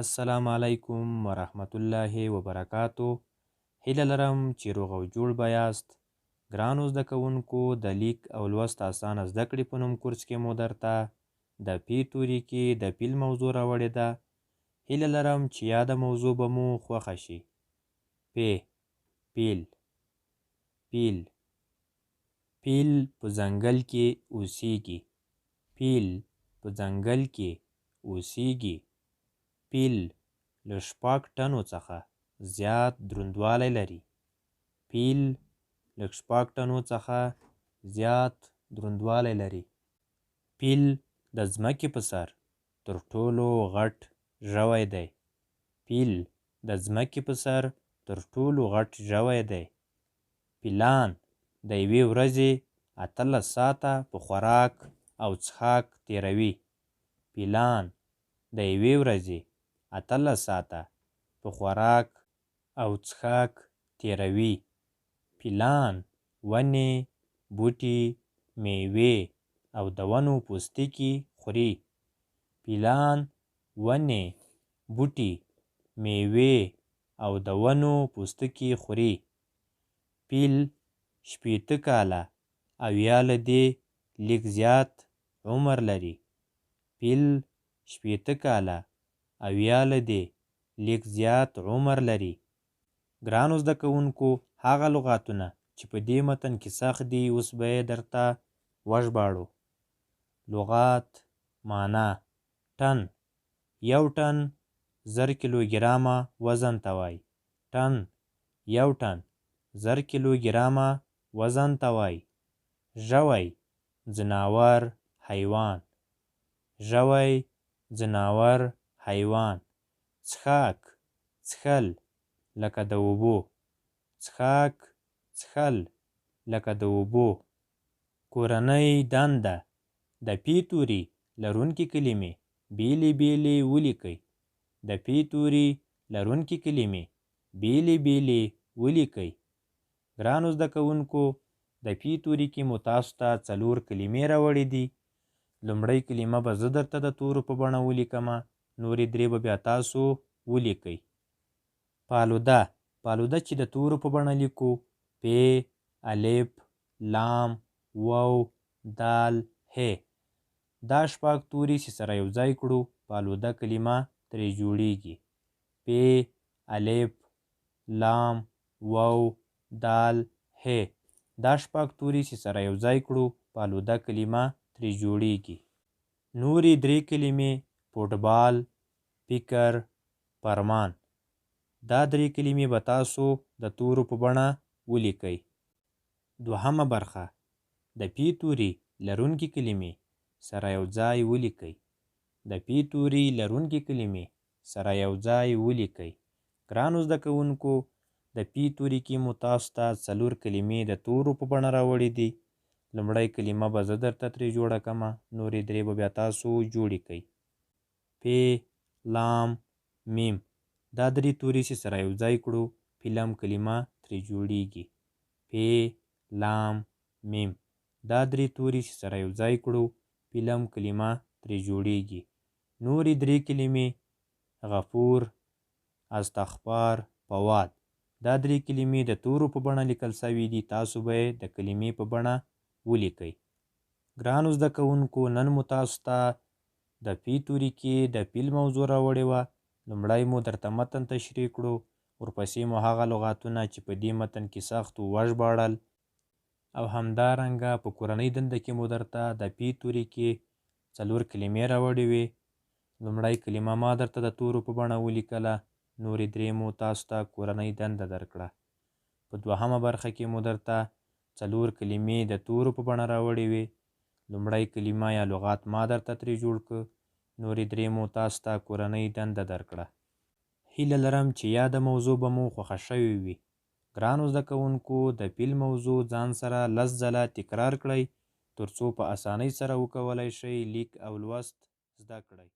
السلام علیکم ورحمت الله وبرکاتو. هیله لرم چې روغ او جوړ به یاست. ګرانو زده کوونکو، د لیک او لوست اسانه زده کړې په نوم کورس کې مو درته د پی توري کې د پیل موضوع راوړې ده. هیله لرم چې یاده موضوع به مو خوښه شي. پیل پیل پیل په ځنګل کې اوسیږي. پیل په ځنګل کې اوسیږي. پیل له 6 ټنو څخه زیات دروندوالی لري. پیل له 6 ټنو څخه زیات دروندوالی لري. پیل د ځمکې په سر تر ټولو غټ ژوی دی. پیل د ځمکې په سر تر ټولو غټ ژوی دی. پیلان د یوې ورځې 18 ساعته په خوراک او څښاک تیروي. پیلان د یوې ورځې 18 ساعته په خوراک او څښاک تیروي. پیلان ونې، بوټي، میوې او د ونو پوستکي خوري. پیلان ونې، بوټي، میوې او د ونو پوستکي خوري. پیل 80 کاله او یا له دې لږ زیات عمر لري. پیل 80 کاله او یا له دې لږ زیات عمر لري. ګرانو زده کوونکو، هغه لغاتونه چې په دې متن کې سخت دي اوس به یې درته وژباړو. لغات معنا: ټن، 1 ټن 1000 کیلوګرامه وزن ته وایي. ټن 1 ټن 1000 کیلوګرامه وزن ته وایي. ژوی، ځناور، حیوان. ژوی، ځناور، حیوان. څښاک، څښل، لکه د اوبو. څښاک، څښل، لکه د اوبو. کورنۍ دنده: د پی توري لرونکي کلمې بیلې بیلې ولیکئ. د پی توري لرونکي کلمې بیلې بیلې ولیکئ. ګرانو زده کوونکو، د پی توري کې مو تاسو ته 4 کلمې راوړې دي. لومړۍ کلمه به زه درته د تورو په بڼه ولیکمه، نورې 3 به بیا تاسو ولیکئ. فالوده. فالوده چې د تورو په بڼه لیکو: پ، الف، لام، واو، دال، ه. دا 6 توري چې سره یو ځای کړو فالوده کلمه ترې جوړیږي. پ، الف، لام، واو، دال، ه. دا 6 توري چې سره یو ځای کړو فالوده کلمه ترې جوړیږي. نورې 3 کلمې: فوټبال، فکر، فرمان. دا 3 کلمې به تاسو د تورو په بڼه ولیکئ. دوهمه برخه: د پی توري لرونکي کلمې سره یو ځای ولیکئ. د پی توري لرونکي کلمې سره یو ځای ولیکئ. ګرانو زده کوونکو، د پی توري کې مو تاسو ته 4 کلمې د تورو په بڼه راوړې دي. لومړۍ کلمه به زه درته ترې جوړه کړمه، نورې 3 به بیا تاسو جوړې کړئ. پ، لام، میم. دا 3 توري چې سره یو ځای کړو فلم کلمه ترې جوړیږي. پ، لام، میم. دا 3 توري چې سره یو ځای کړو فلم کلمه ترې جوړیږي. نورې 3 کلمې: غفور، استغفار، فواد. دا 3 کلمې د تورو په بڼه لیکل شوي دي. تاسو به یې د کلمې په بڼه ولیکئ. ګرانو زده کوونکو، نن مو تاسو ته د پی توري کې د پیل موضوع راوړې وه. لومړی مو درته متن تشریح کړو، ورپسې مو هغه لغاتونه چې په دې متن کې سخت وو وژباړل، او همدارنګه په کورنۍ دنده کې مو درته د پی توري کې 4 کلمې راوړې وې. لومړی کلمه ما درته د تورو په بڼه ولیکله، نورې 3 مو تاسو ته کورنۍ دنده درکړه. په دوهمه برخه کې مو درته 4 کلمې د تورو په بڼه راوړې وې. لومړی کلمه یا لغات ما درته ترې جوړ کړ، نورې 3 مو تاسو ته کورنۍ دنده درکړه. هیله لرم چې یاده موضوع به مو خوښه شوې وي. ګرانو زده کوونکو، د پیل موضوع ځان سره 10 ځله تکرار کړئ ترڅو په اسانۍ سره وکولای شئ لیک او لوست زده کړئ.